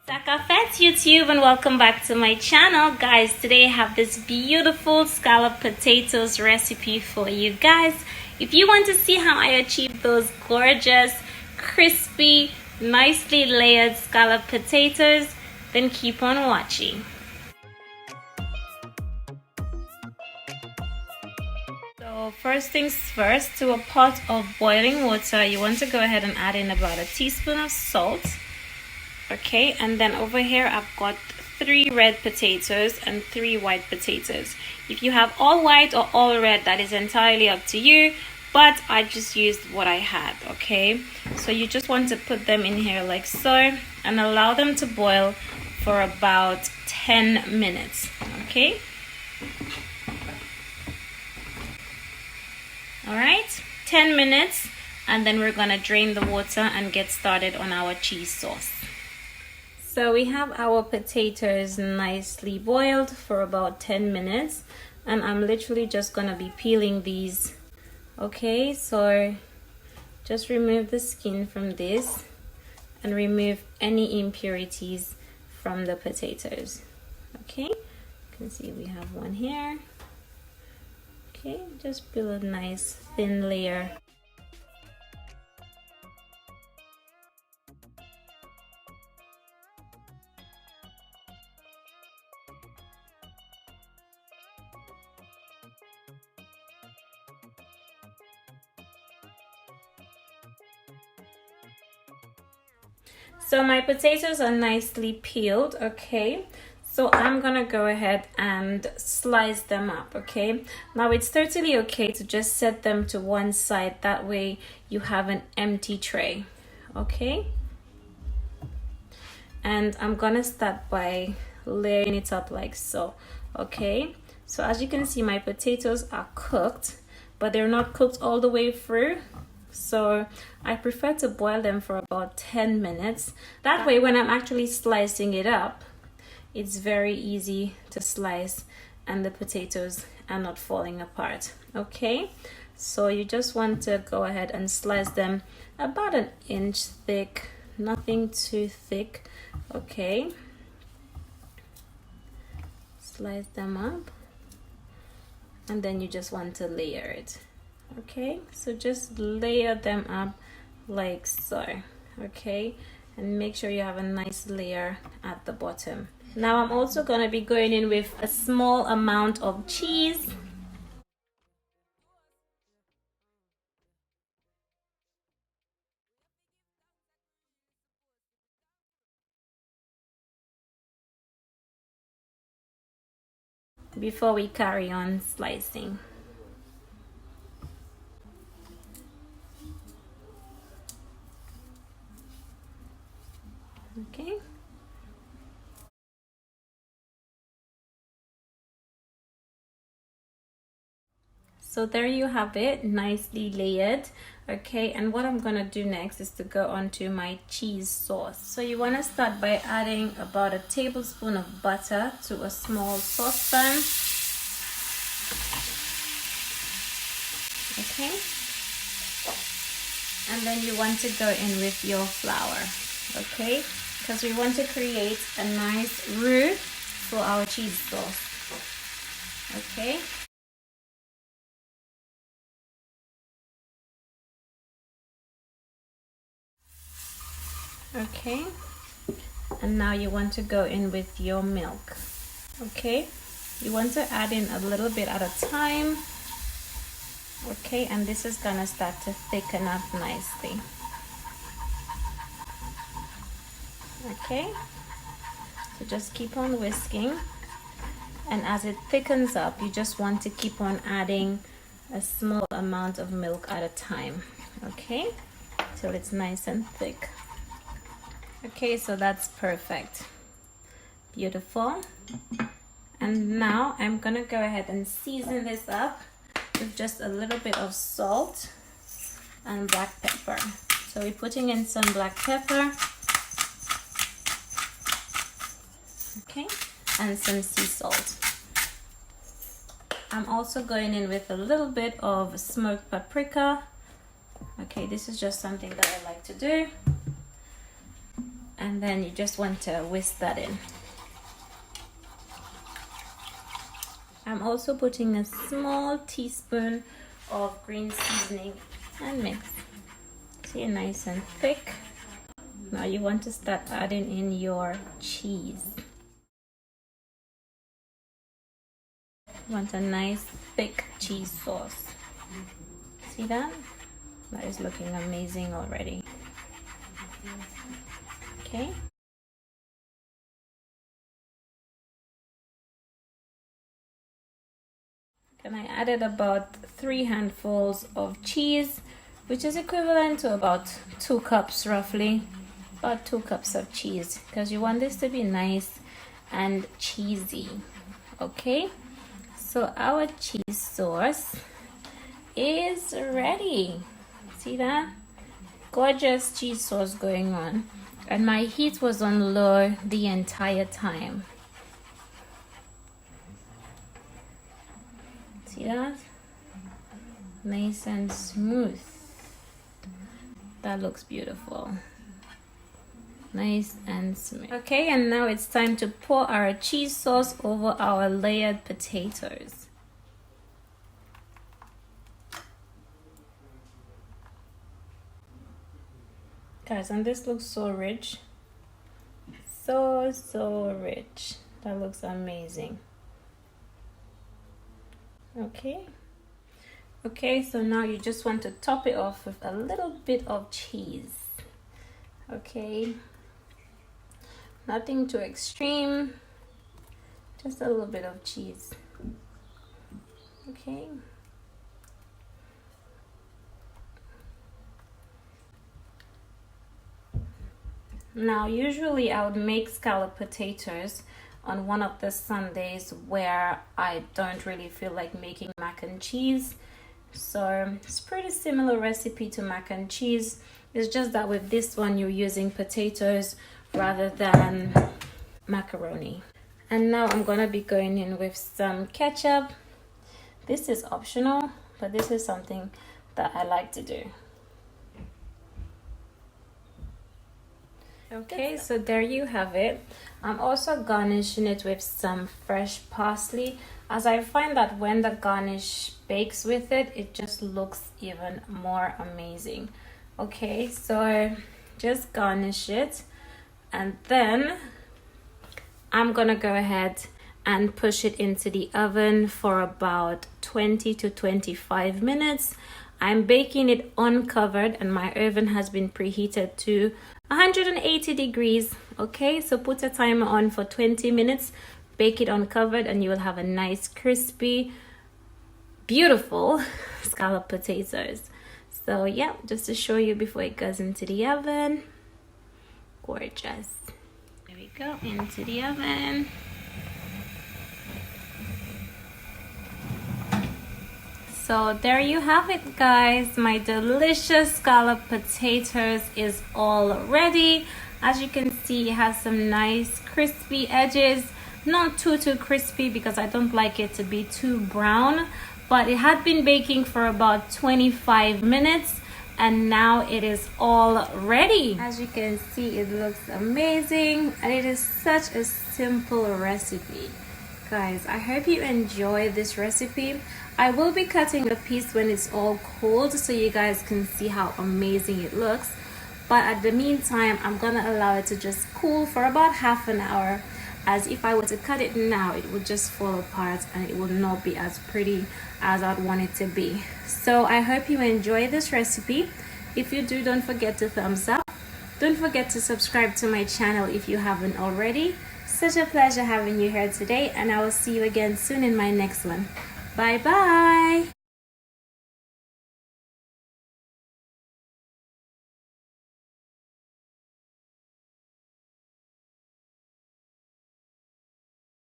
Fats YouTube, and welcome back to my channel. Guys, today I have this beautiful scalloped potatoes recipe for you guys. If you want to see how I achieve those gorgeous, crispy, nicely layered scalloped potatoes, then keep on watching. So first things first, to a pot of boiling water, you want to go ahead and add in about a teaspoon of salt. Okay, and then over here I've got 3 red potatoes and 3 white potatoes. If you have all white or all red, that is entirely up to you, but I just used what I had. Okay, so you just want to put them in here like so and allow them to boil for about 10 minutes. Okay, all right, 10 minutes, and then we're gonna drain the water and get started on our cheese sauce. So we have our potatoes nicely boiled for about 10 minutes, and I'm literally just gonna be peeling these. Okay, so just remove the skin from this and remove any impurities from the potatoes. Okay, you can see we have one here. Okay, just peel a nice thin layer. So my potatoes are nicely peeled. Okay, so I'm gonna go ahead and slice them up. Okay, now it's totally okay to just set them to one side, that way you have an empty tray. Okay, and I'm gonna start by layering it up like so. Okay, so as you can see, my potatoes are cooked, but they're not cooked all the way through. So I prefer to boil them for about 10 minutes. That way when I'm actually slicing it up, it's very easy to slice and the potatoes are not falling apart. Okay, so you just want to go ahead and slice them about 1 inch thick, nothing too thick. Okay, slice them up, and then you just want to layer it. Okay, so just layer them up like so. Okay, and make sure you have a nice layer at the bottom. Now I'm also going to be going in with a small amount of cheese. Before we carry on slicing. Okay, so there you have it, nicely layered. Okay, and what I'm gonna do next is to go on to my cheese sauce. So you want to start by adding about 1 tablespoon of butter to a small saucepan. Okay, and then you want to go in with your flour. Okay, because we want to create a nice roux for our cheese sauce. Okay, okay, and now you want to go in with your milk. Okay, you want to add in a little bit at a time. Okay, and this is gonna start to thicken up nicely. Okay, so just keep on whisking, and as it thickens up, you just want to keep on adding a small amount of milk at a time. Okay, till it's nice and thick. Okay, so that's perfect. Beautiful. And now I'm gonna go ahead and season this up with just a little bit of salt and black pepper. So we're putting in some black pepper. Okay, and some sea salt. I'm also going in with a little bit of smoked paprika. Okay, this is just something that I like to do. and then you just want to whisk that in. I'm also putting a small teaspoon of green seasoning and mix. See, nice and thick. Now you want to start adding in your cheese. You want a nice thick cheese sauce. See that? That is looking amazing already. Okay. And I added about 3 handfuls of cheese, which is equivalent to about 2 cups roughly. About 2 cups of cheese, because you want this to be nice and cheesy. Okay, so our cheese sauce is ready. See that? Gorgeous cheese sauce going on. And my heat was on low the entire time. See that? Nice and smooth. That looks beautiful. Nice and smooth. Okay, and now it's time to pour our cheese sauce over our layered potatoes. Guys, and this looks so rich. So rich. That looks amazing. Okay, so now you just want to top it off with a little bit of cheese. Okay, nothing too extreme, just a little bit of cheese. Okay, now usually I would make scalloped potatoes on one of the Sundays where I don't really feel like making mac and cheese. So it's pretty similar recipe to mac and cheese. It's just that with this one you're using potatoes rather than macaroni. And now I'm gonna be going in with some ketchup. This is optional, but this is something that I like to do. Okay, so there you have it. I'm also garnishing it with some fresh parsley, as I find that when the garnish bakes with it, it just looks even more amazing. Okay, so just garnish it, and then I'm gonna go ahead and push it into the oven for about 20 to 25 minutes. I'm baking it uncovered, and my oven has been preheated to 180 degrees. Okay, so put a timer on for 20 minutes, bake it uncovered, and you will have a nice crispy, beautiful scalloped potatoes. So yeah, just to show you before it goes into the oven. Gorgeous. There we go, into the oven. So there you have it, guys. My delicious scalloped potatoes is all ready. As you can see, it has some nice crispy edges. Not too crispy, because I don't like it to be too brown. But it had been baking for about 25 minutes, and now it is all ready. As you can see, it looks amazing, and it is such a simple recipe. Guys, I hope you enjoy this recipe. I will be cutting a piece when it's all cold so you guys can see how amazing it looks. But at the meantime, I'm gonna allow it to just cool for about half an hour, as if I were to cut it now, it would just fall apart and it would not be as pretty as I'd want it to be. So I hope you enjoy this recipe. If you do, don't forget to thumbs up. Don't forget to subscribe to my channel if you haven't already. Such a pleasure having you here today, and I will see you again soon in my next one. Bye bye.